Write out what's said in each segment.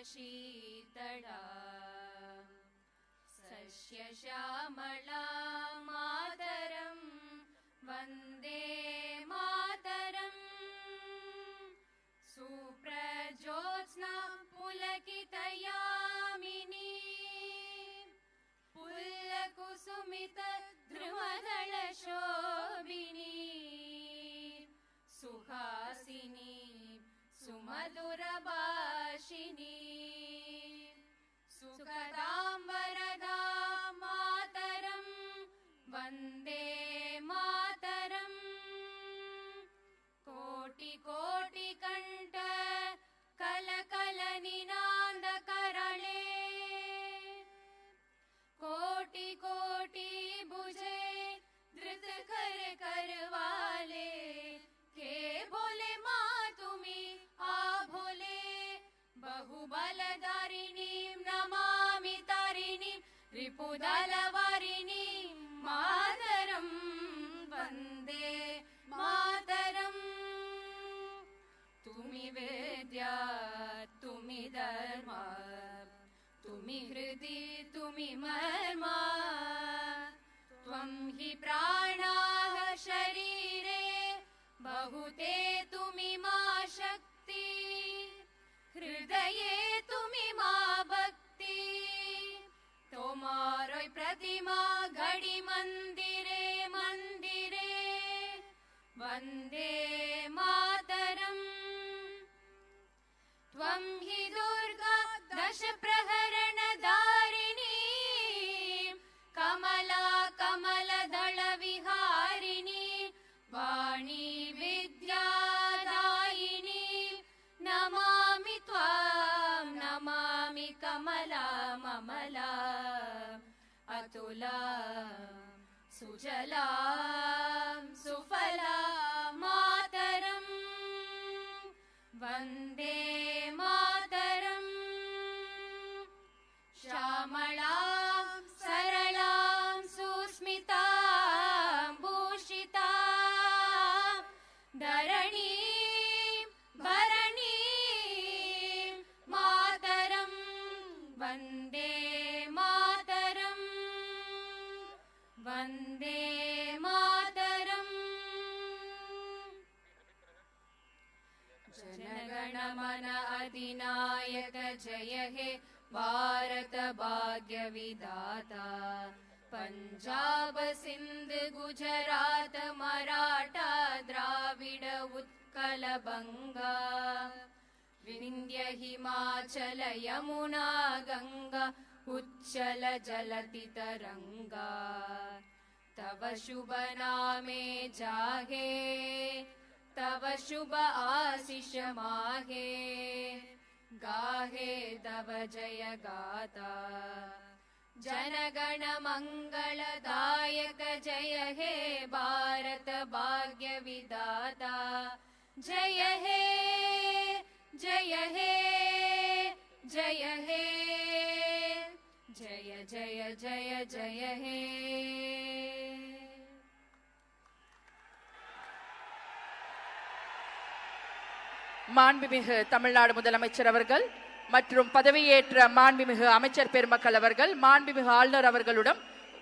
शीतला सस्यश्यामला मातरं वन्दे मातरम् सुप्रज्योत्स्ना पुलकितयामिनी पुल्लकुसुमित द्रुमदलशोभिनी सुहासिनी सुमधुरभाषिणी सुखदां वरदां मातरं वन्दे मातरम् कोटि कोटि कंठ कलकल निनाद करले कोटि कोटि भुजे धृत कर करवाले के बोले माँ तुम्ही आ भोले बहुबलधारिणीं नमामि तारिणीं रिपुदलवारिणीं मातरं वन्दे मातरम् तुमि विद्या तुमि धर्म तुमि हृदि तुमि मर्म त्वं हि प्राणाः शरीरे बहुते तुमि मा शक्ति हृदये तुमि मा भक्ति तोमारो प्रतिमा घड़ी मंदिरे मंदिरे वन्दे मातरम् त्वं हि दुर्गा दश प्रहरण धारिणी कमला कमलदल विहारिणी वाणी विद्यादायिनी नमामि त्वां नमामि कमला ममला अतुला सुजला सुफला मातरम् वन्दे मातरम् श्यामलां सरलां सुस्मितां भूषितां धरणीं भरणीं मातरं वन्दे मातरम् वन्दे मातरम् जनगण मन अधिनायक जय हे भारत भाग्य विधाता पंजाब सिंध गुजरात मराठा द्राविड उत्कल बंगा विंध्य हिमाचल यमुना गंगा उच्चल जलति तरंगा तव शुभ नामे जागे तव शुभ आशीष माहे गाहे तव जय गाथा जनगण मंगलदायक जय हे भारत भाग्य विधाता जय हे जय हे जय हे जय जय जय जय हे மாண்புமிகு தமிழ்நாடு முதலமைச்சர் அவர்கள் மற்றும் பதவியேற்ற மாண்புமிகு அமைச்சர் பெருமக்கள் அவர்கள் மாண்புமிகு ஆளுநர் அவர்களுடன்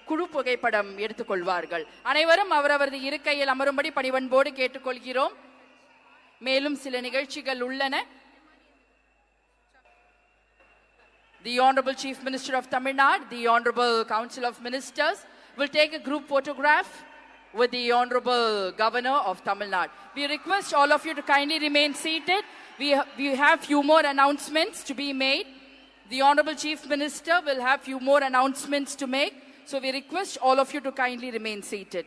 குழு புகைப்படம் எடுத்துக்கொள்வார்கள். அனைவரும் அவரவரது இருக்கையில் அமரும்படி பணிவன்போடு கேட்டுக்கொள்கிறோம். மேலும் சில நிகழ்ச்சிகள் உள்ளன. The Honorable Chief Minister of Tamil Nadu, the Honorable Council of Ministers will take a group photograph with the Honorable Governor of Tamil Nadu. We request all of you to kindly remain seated. We have few more announcements to be made. The Honorable Chief Minister will have few more announcements to make. So we request all of you to kindly remain seated.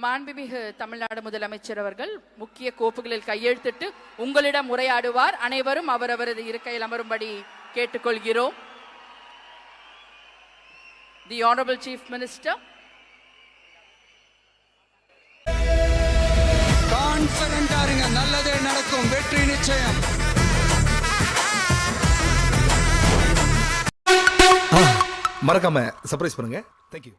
மாண்புமிகு தமிழ்நாடு முதலமைச்சர் அவர்கள் முக்கிய கோப்புகளில் கையெழுத்திட்டு உங்களிடம் உரையாடுவார். அனைவரும் அவரவரது இருக்கையில் அமரும்படி கேட்டுக்கொள்கிறோம். The Honorable Chief Minister. கான்ஃபிடென்ட்டா இருங்க, நல்லதே நடக்கும், வெற்றி நிச்சயம். மறக்காம சர்ப்ரைஸ் பண்ணுங்க. தேங்க்யூ.